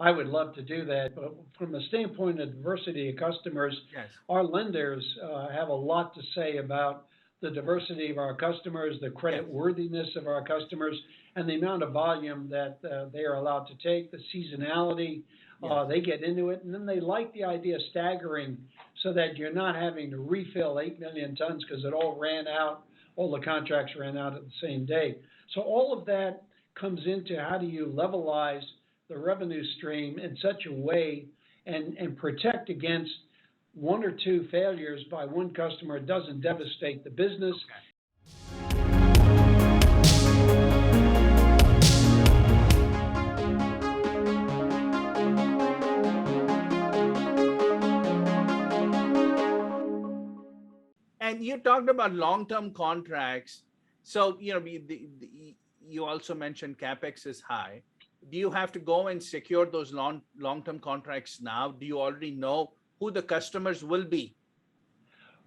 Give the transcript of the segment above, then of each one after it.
I would love to do that. But from the standpoint of diversity of customers, Yes. our lenders have a lot to say about the diversity of our customers, the Yes. credit worthiness of our customers, and the amount of volume that they are allowed to take, the seasonality. Yes. They get into it, and then they like the idea of staggering so that you're not having to refill 8 million tons because it all ran out, all the contracts ran out at the same day. So all of that comes into how do you levelize the revenue stream in such a way and protect against one or two failures by one customer. It doesn't devastate the business. Okay. And you talked about long-term contracts. So, you also mentioned CapEx is high. Do you have to go and secure those long-term contracts now? Do you already know who the customers will be?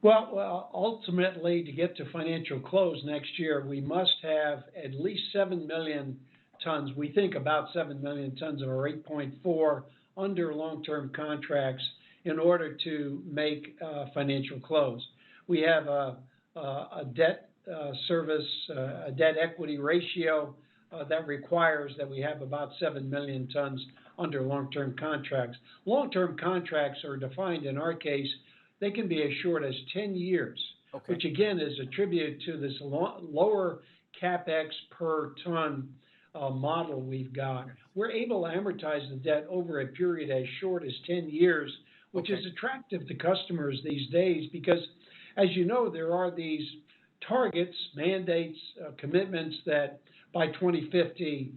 Well, ultimately, to get to financial close next year, we must have at least 7 million tons. We think about 7 million tons of our 8.4 under long-term contracts in order to make financial close. We have a debt service, a debt equity ratio that requires that we have about 7 million tons under long-term contracts. Long-term contracts are defined in our case, they can be as short as 10 years, Okay. which again is attributed to this lower CapEx per ton model we've got. We're able to amortize the debt over a period as short as 10 years, which Okay. is attractive to customers these days because, as you know, there are these targets, mandates, commitments that by 2050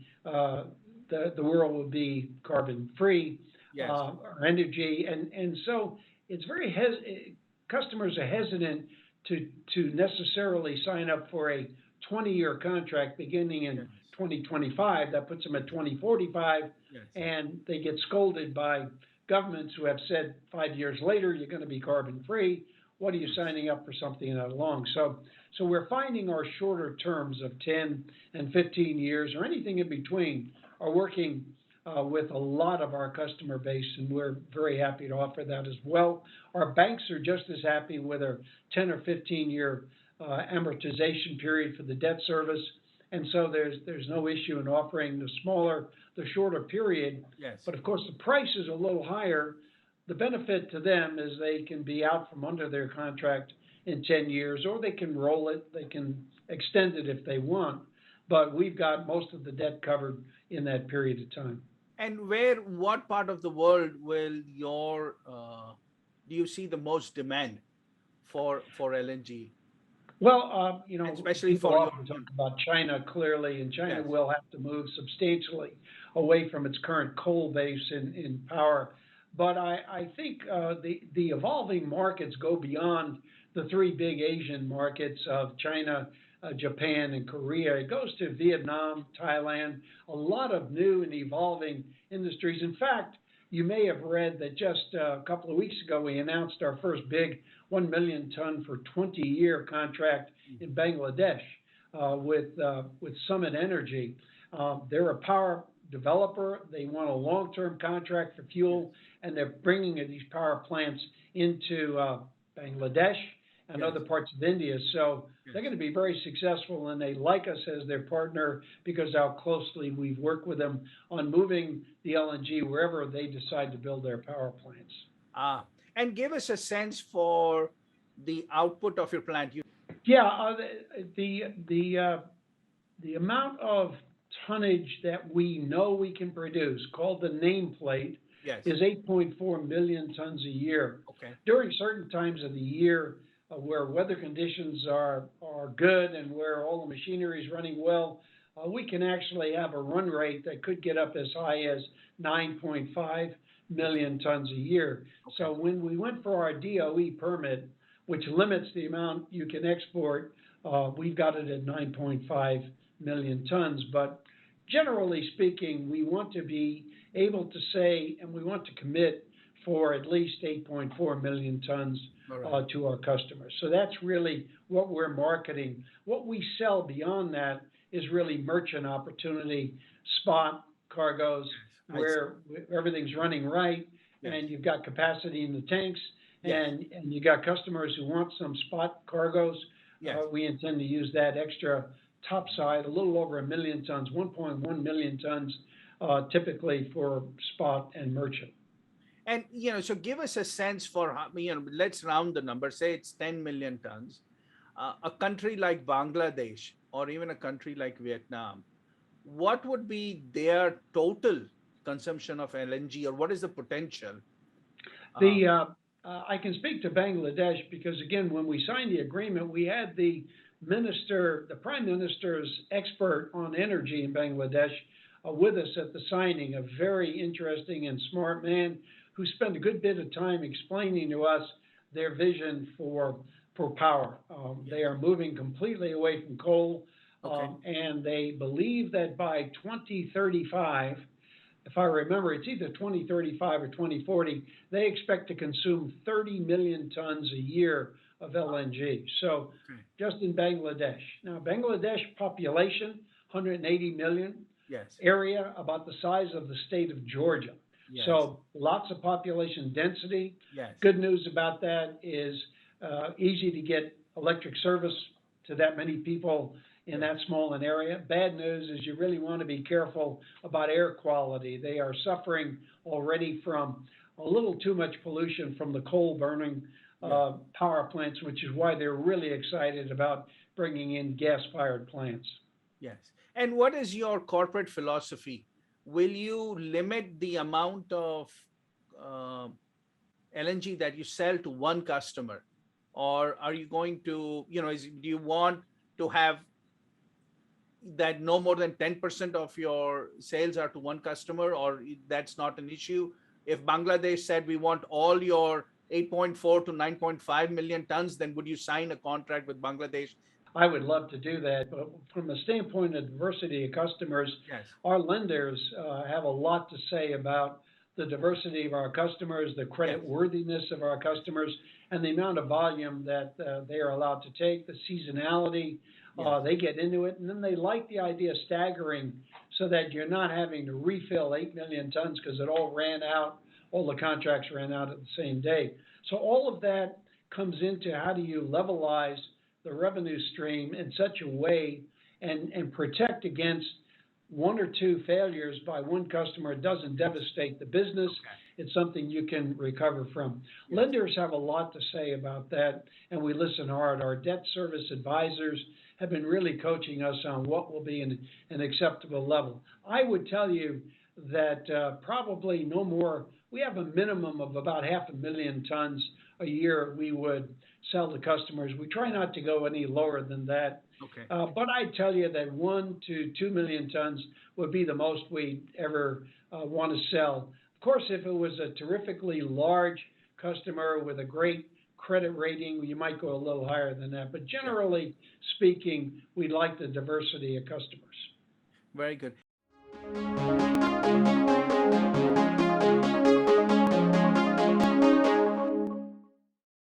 the world will be carbon free Yes. or energy, and so it's very customers are hesitant to necessarily sign up for a 20-year contract beginning in Yes. 2025. That puts them at 2045, Yes. and they get scolded by governments who have said 5 years later you're going to be carbon free. What are you signing up for something that long? So we're finding our shorter terms of 10 and 15 years or anything in between are working with a lot of our customer base, and we're very happy to offer that as well. Our banks are just as happy with a 10 or 15-year amortization period for the debt service, and so there's no issue in offering the shorter period. Yes. But of course, the price is a little higher. The benefit to them is they can be out from under their contract in 10 years, or they can roll it, they can extend it if they want. But we've got most of the debt covered in that period of time. And what part of the world do you see the most demand for LNG, Well, especially people for your? often talk about China clearly, and China Yes. will have to move substantially away from its current coal base in power. But I think the evolving markets go beyond the three big Asian markets of China, Japan, and Korea. It goes to Vietnam, Thailand, a lot of new and evolving industries. In fact, you may have read that just a couple of weeks ago we announced our first big 1 million ton for 20-year contract in Bangladesh with Summit Energy. They're a power developer. They want a long-term contract for fuel, and they're bringing these power plants into Bangladesh and Yes. other parts of India. So Yes. they're going to be very successful, and they like us as their partner because how closely we've worked with them on moving the LNG wherever they decide to build their power plants. And give us a sense for the output of your plant. Yeah, the amount of tonnage that we know we can produce, called the nameplate, Yes. is 8.4 million tons a year. Okay. During certain times of the year where weather conditions are good and where all the machinery is running well, we can actually have a run rate that could get up as high as 9.5 million tons a year. Okay. So when we went for our DOE permit, which limits the amount you can export, we've got it at 9.5 million tons. But generally speaking, we want to be able to say, and we want to commit for at least 8.4 million tons to our customers. So that's really what we're marketing. What we sell beyond that is really merchant opportunity, spot cargoes, I see. where everything's running right, Yes. and you've got capacity in the tanks, Yes. and you got customers who want some spot cargoes. Yes. We intend to use that extra topside, a little over 1 million tons, 1.1 million tons, typically for spot and merchant. And so give us a sense for how, let's round the number. Say it's 10 million tons. A country like Bangladesh or even a country like Vietnam, what would be their total consumption of LNG, or what is the potential? I can speak to Bangladesh because, again, when we signed the agreement, we had the prime minister's expert on energy in Bangladesh with us at the signing, a very interesting and smart man who spent a good bit of time explaining to us their vision for power. They are moving completely away from coal, and they believe that by 2035, if I remember, it's either 2035 or 2040, they expect to consume 30 million tons a year of LNG. So just in Bangladesh. Now, Bangladesh population, 180 million. Yes. Area about the size of the state of Georgia. Yes. So lots of population density. Yes. Good news about that is easy to get electric service to that many people in that small an area. Bad news is you really want to be careful about air quality. They are suffering already from a little too much pollution from the coal burning power plants, which is why they're really excited about bringing in gas-fired plants. Yes. And what is your corporate philosophy? Will you limit the amount of LNG that you sell to one customer? Or are you going to, do you want to have that no more than 10% of your sales are to one customer, or that's not an issue? If Bangladesh said we want all your 8.4 to 9.5 million tons, then would you sign a contract with Bangladesh? I would love to do that, but from a standpoint of diversity of customers, our lenders have a lot to say about the diversity of our customers, the credit worthiness of our customers, and the amount of volume that they are allowed to take, the seasonality. They get into it, and then they like the idea of staggering so that you're not having to refill 8 million tons because it all ran out, all the contracts ran out at the same day. So all of that comes into how do you levelize the revenue stream in such a way and protect against one or two failures by one customer. It doesn't devastate the business. It's something you can recover from. Lenders have a lot to say about that, and we listen hard. Our debt service advisors have been really coaching us on what will be an acceptable level. I would tell you that probably no more, we have a minimum of about 500,000 tons a year we would sell to customers. We try not to go any lower than that. But I tell you that 1 to 2 million tons would be the most we ever want to sell. Of course, if it was a terrifically large customer with a great credit rating, you might go a little higher than that. But generally speaking, we like the diversity of customers. Very good.